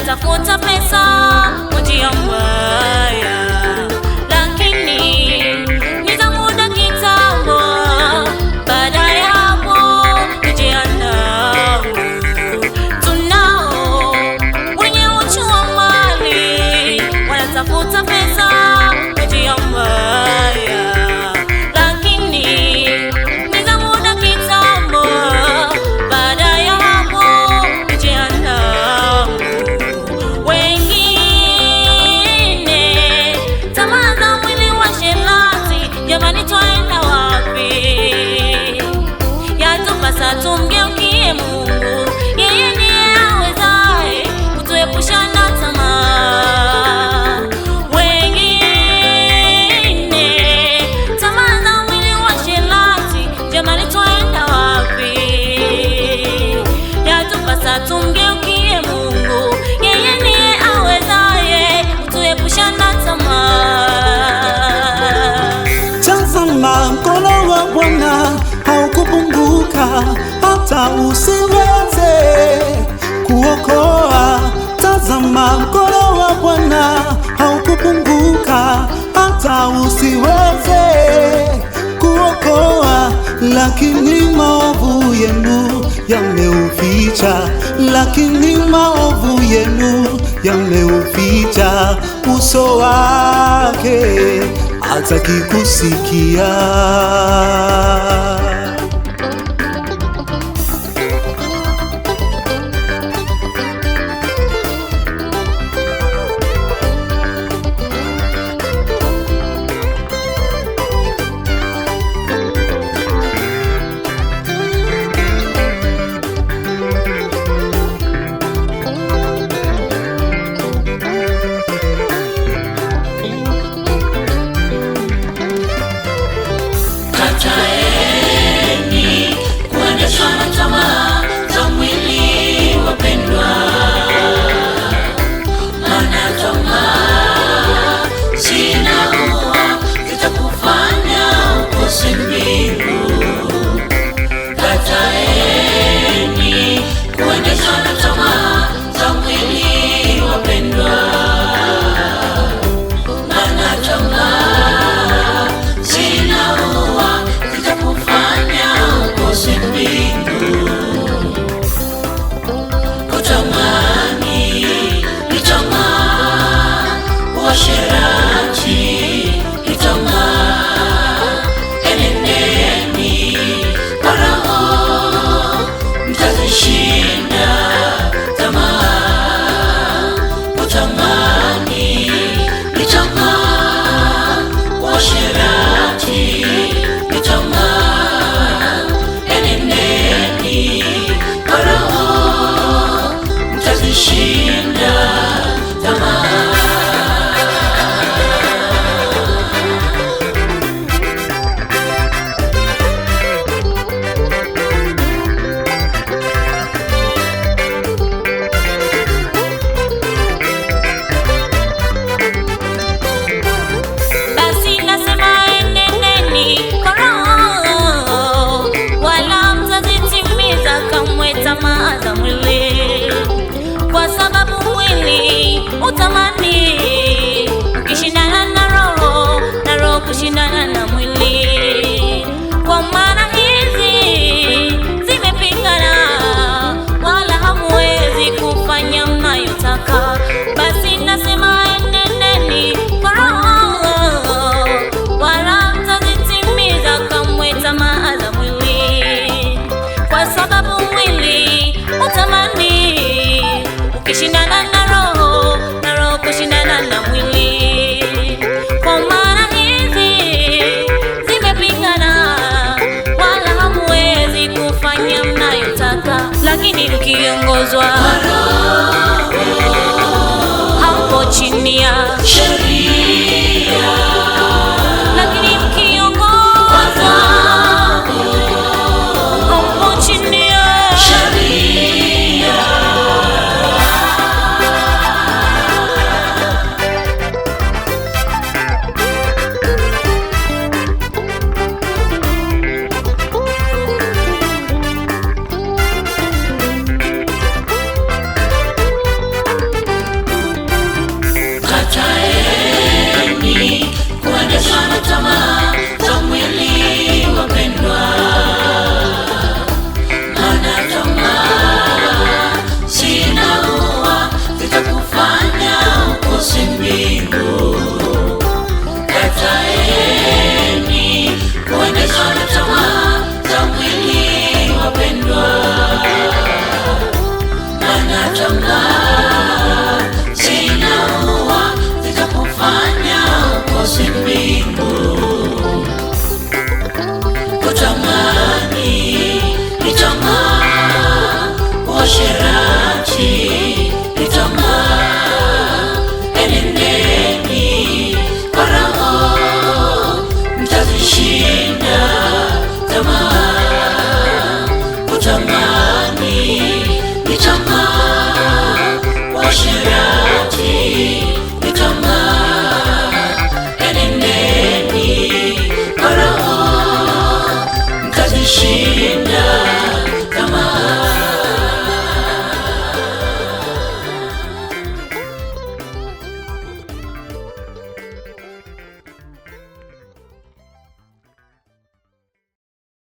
Tafuta pesa kwa njia mbaya, lakini ni za muda kitambo. Baada ya hapo kujiandaa. Tunao wenye uchu wa mali wanatafuta pesa kwa njia mbaya, lakini ni za muda kitambo. Baada ya hapo kujiandaa. Jamani, twaenda wapi? Yatupasa tumgeukie Mungu, yeye ndiye awezaye kutuepusha na tamaa. Wengine tamaa za mwili wa sherati, jamani, twaenda wapi? Yatupasa tumgeukie Mungu, yeye ndiye awezaye kutuepusha na tamaa. Mkono wa Bwana haukupunguka hata usiweze kuokoa. Tazama, mkono wa Bwana haukupunguka hata usiweze kuokoa, lakini maovu yenu yameuficha, lakini maovu yenu yameuficha uso wake, hataki kusikia. Kataeni kuendeshwa na tamaa za mwili, wapendwa, maana tamaa zinaua, zitakufanya ukose mbingu. Kataeni kuendeshwa na tamaa za mwili, wapendwa, maana tamaa zinaua, zitakufanya ukose mbingu. Kutamani ni tamaa, uasherati ni tamaa. Enendeni kwa Roho, mtazishinda tamaa. Kutamani ni tamaa, uasherati ni tamaa. Enendeni kwa Roho, mtazishinda tamaa. tamaa zinaua, zitakufanya ukose mbingu. Kutamani ni tamaa, uasherati ni tamaa. Enendeni kwa Roho, mtazishinda tamaa. Kutamani